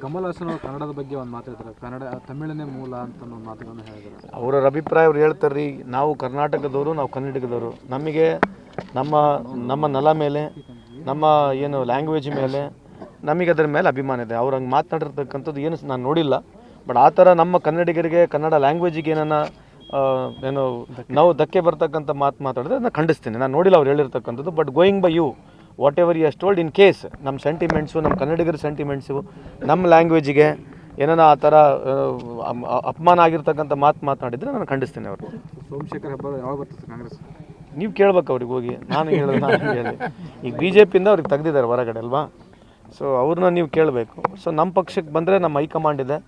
ಕಮಲ್ ಹಾಸನ್ ಅವರು ಕನ್ನಡದ ಬಗ್ಗೆ ಒಂದು ಮಾತಾಡ್ತಾರೆ, ಕನ್ನಡ ತಮಿಳನೇ ಮೂಲ ಅಂತ ಒಂದು ಮಾತುಗಳನ್ನು ಹೇಳಿದ್ದಾರೆ. ಅವರ ಅಭಿಪ್ರಾಯ ಅವ್ರು ಹೇಳ್ತಾರೆ ರೀ, ನಾವು ಕರ್ನಾಟಕದವರು, ನಾವು ಕನ್ನಡಿಗದವರು, ನಮಗೆ ನಮ್ಮ ನಮ್ಮ ನೆಲ ಮೇಲೆ, ನಮ್ಮ ಏನು ಲ್ಯಾಂಗ್ವೇಜ್ ಮೇಲೆ ನಮಗೆ ಅದರ ಮೇಲೆ ಅಭಿಮಾನ ಇದೆ. ಅವ್ರು ಹಂಗೆ ಮಾತನಾಡಿರ್ತಕ್ಕಂಥದ್ದು ಏನು ನಾನು ನೋಡಿಲ್ಲ. ಬಟ್ ಆ ಥರ ನಮ್ಮ ಕನ್ನಡಿಗರಿಗೆ, ಕನ್ನಡ ಲ್ಯಾಂಗ್ವೇಜಿಗೆ ಏನು ನಾವು ಧಕ್ಕೆ ಬರ್ತಕ್ಕಂಥ ಮಾತಾಡಿದ್ರೆ ನಾನು ಖಂಡಿಸ್ತೀನಿ. ನಾನು ನೋಡಿಲ್ಲ ಅವ್ರು ಹೇಳಿರ್ತಕ್ಕಂಥದ್ದು. But going by you whatever you has told, in case ನಮ್ಮ ಸೆಂಟಿಮೆಂಟ್ಸು, ನಮ್ಮ ಕನ್ನಡಿಗರ ಸೆಂಟಿಮೆಂಟ್ಸು, ನಮ್ಮ ಲ್ಯಾಂಗ್ವೇಜಿಗೆ ಏನಾರ ಆ ಥರ ಅಪಮಾನ ಆಗಿರ್ತಕ್ಕಂಥ ಮಾತನಾಡಿದರೆ ನಾನು ಖಂಡಿಸ್ತೀನಿ ಅವರು. ಸೋಮಶೇಖರ್ ಹೆಬ್ಬಾರ್ ಯಾವಾಗ ಬರ್ತದೆ ಕಾಂಗ್ರೆಸ್? ನೀವು ಕೇಳ್ಬೇಕು ಅವ್ರಿಗೆ ಹೋಗಿ, ನಾನು ಹೇಳೋದು ನಾನು ಹೇಳಿ. ಈಗ BJPಯಿಂದ ಅವ್ರಿಗೆ ತೆಗ್ದಿದ್ದಾರೆ ಹೊರಗಡೆ ಅಲ್ವಾ, ಸೊ ಅವ್ರನ್ನ ನೀವು ಕೇಳಬೇಕು. ಸೊ ನಮ್ಮ ಪಕ್ಷಕ್ಕೆ ಬಂದರೆ ನಮ್ಮ ಹೈಕಮಾಂಡ್ ಇದೆ,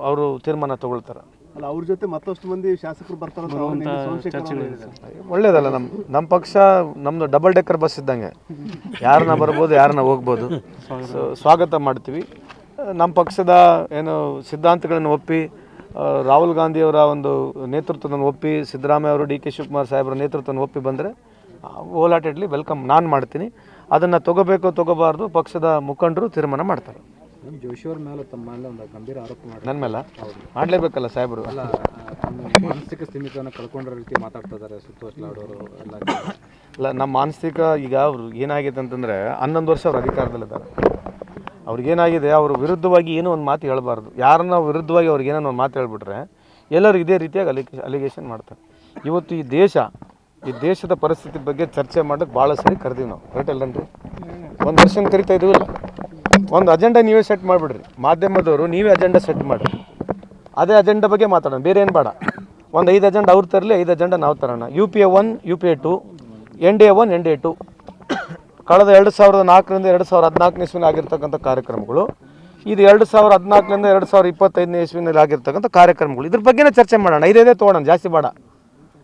ಅವರು ತೀರ್ಮಾನ ತೊಗೊಳ್ತಾರೆ. ಅಲ್ಲ, ಅವ್ರ ಜೊತೆ ಮತ್ತಷ್ಟು ಮಂದಿ ಶಾಸಕರು ಬರ್ತಾರೆ. ಒಳ್ಳೇದಲ್ಲ. ನಮ್ಮ ಪಕ್ಷ ನಮ್ಮದು ಡಬಲ್ ಡೆಕ್ಕರ್ ಬಸ್ ಇದ್ದಂಗೆ, ಯಾರನ್ನ ಬರ್ಬೋದು, ಯಾರನ್ನ ಹೋಗ್ಬೋದು. ಸೊ ಸ್ವಾಗತ ಮಾಡ್ತೀವಿ. ನಮ್ಮ ಪಕ್ಷದ ಏನು ಸಿದ್ಧಾಂತಗಳನ್ನು ಒಪ್ಪಿ, ರಾಹುಲ್ ಗಾಂಧಿಯವರ ಒಂದು ನೇತೃತ್ವವನ್ನು ಒಪ್ಪಿ, ಸಿದ್ದರಾಮಯ್ಯ ಅವರು, DK ಶಿವಕುಮಾರ್ ಸಾಹೇಬರ ನೇತೃತ್ವವನ್ನು ಒಪ್ಪಿ ಬಂದರೆ ಹೋಲಾಟೆಡ್ಲಿ ವೆಲ್ಕಮ್ ನಾನು ಮಾಡ್ತೀನಿ. ಅದನ್ನು ತೊಗೋಬಾರ್ದು ಪಕ್ಷದ ಮುಖಂಡರು ತೀರ್ಮಾನ ಮಾಡ್ತಾರೆ. ಜೋಶಿ ಅವ್ರ ಮೇಲೆ ತಮ್ಮ ಮೇಲೆ ಒಂದು ಗಂಭೀರ ಆರೋಪ ಮಾಡಿ, ನನ್ನ ಮೇಲೆ ಮಾಡಲೇಬೇಕಲ್ಲ ಸಾಹೇಬರು. ಅಲ್ಲ, ಮಾನಸಿಕ ಸ್ಥಿಮಿತವನ್ನು ಕಳ್ಕೊಂಡ್ರ ರೀತಿ ಮಾತಾಡ್ತಾ ಇದ್ದಾರೆ ಸುತ್ತೋಸ್ಲ ಅವರು ಎಲ್ಲ. ಅಲ್ಲ, ನಮ್ಮ ಮಾನಸಿಕ ಈಗ ಅವ್ರು ಏನಾಗಿದೆ ಅಂತಂದರೆ 11 ವರ್ಷ ಅವ್ರು ಅಧಿಕಾರದಲ್ಲಿದ್ದಾರೆ. ಅವ್ರಿಗೇನಾಗಿದೆ, ಅವ್ರ ವಿರುದ್ಧವಾಗಿ ಏನೋ ಒಂದು ಮಾತು ಹೇಳಬಾರ್ದು. ಯಾರನ್ನ ವಿರುದ್ಧವಾಗಿ ಅವ್ರಿಗೆ ಏನೋ ಒಂದು ಮಾತು ಹೇಳ್ಬಿಟ್ರೆ ಎಲ್ಲರೂ ಇದೇ ರೀತಿಯಾಗಿ ಅಲಿಗೇಷನ್ ಮಾಡ್ತಾರೆ. ಇವತ್ತು ಈ ದೇಶದ ಪರಿಸ್ಥಿತಿ ಬಗ್ಗೆ ಚರ್ಚೆ ಮಾಡೋಕ್ಕೆ ಭಾಳ ಸರಿ ಕರೆದೀವಿ ನಾವು, ರೈಟ್ ಅಲ್ಲನ್ರಿ? ಒಂದು ವರ್ಷನ ಕರಿತಾ ಇದೀವಲ್ಲ, ಒಂದು ಅಜೆಂಡಾ ನೀವೇ ಸೆಟ್ ಮಾಡಿಬಿಡ್ರಿ. ಮಾಧ್ಯಮದವರು ನೀವೇ ಅಜೆಂಡಾ ಸೆಟ್ ಮಾಡಿರಿ, ಅದೇ ಅಜೆಂಡಾ ಬಗ್ಗೆ ಮಾತಾಡೋಣ, ಬೇರೆ ಏನು ಬೇಡ. ಒಂದು 5 ಅಜೆಂಡಾ ಅವ್ರು ತರಲಿ, 5 ಅಜೆಂಡಾ ನಾವು ತರೋಣ. UPA 1, UPA 2, NDA 1, NDA 2 ಕಳೆದ 2004ರಿಂದ 2014ನೇ ಇಸ್ವಿನಲ್ಲಿ ಆಗಿರ್ತಕ್ಕಂಥ ಕಾರ್ಯಕ್ರಮಗಳು, ಇದು 2014ರಿಂದ 2025ನೇ ಇಸ್ವಿನಲ್ಲಿ ಆಗಿರ್ತಕ್ಕಂಥ ಕಾರ್ಯಕ್ರಮಗಳು. ಇದ್ರ ಬಗ್ಗೆನೇ ಚರ್ಚೆ ಮಾಡೋಣ, 5 ತೊಗೊಳೋಣ, ಜಾಸ್ತಿ ಬೇಡ.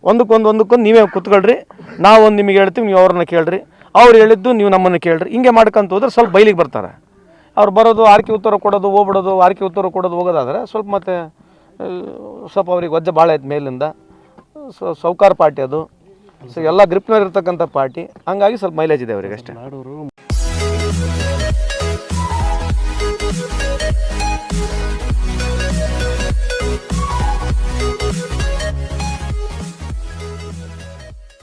ಒಂದಕ್ಕೊಂದು ನೀವೇ ಕೂತ್ಕೊಳ್ರಿ, ನಾವು ಒಂದು ನಿಮಗೆ ಹೇಳ್ತೀವಿ, ನೀವು ಅವ್ರನ್ನ ಕೇಳ್ರಿ, ಅವ್ರು ಹೇಳಿದ್ದು ನೀವು ನಮ್ಮನ್ನು ಕೇಳ್ರಿ. ಹಿಂಗೆ ಮಾಡ್ಕೊಂತ ಹೋದ್ರೆ ಸ್ವಲ್ಪ ಬೈಲಿಗೆ ಬರ್ತಾರೆ. ಅವ್ರು ಬರೋದು, ಆರ್ಕೆ ಉತ್ತರ ಕೊಡೋದು, ಹೋಗ್ಬಿಡೋದು, ಆರ್ಕೆ ಉತ್ತರ ಕೊಡೋದು, ಹೋಗೋದಾದರೆ ಸ್ವಲ್ಪ ಅವ್ರಿಗೆ ವಜ್ಜೆ ಭಾಳ ಆಯ್ತು ಮೇಲಿಂದ. ಸೌಕಾರ ಪಾರ್ಟಿ ಅದು, ಸೊ ಎಲ್ಲ ಗ್ರಿಪ್ನಲ್ಲಿ ಇರ್ತಕ್ಕಂಥ ಪಾರ್ಟಿ, ಹಂಗಾಗಿ ಸ್ವಲ್ಪ ಮೈಲೇಜ್ ಇದೆ ಅವರಿಗೆ ಅಷ್ಟೇ.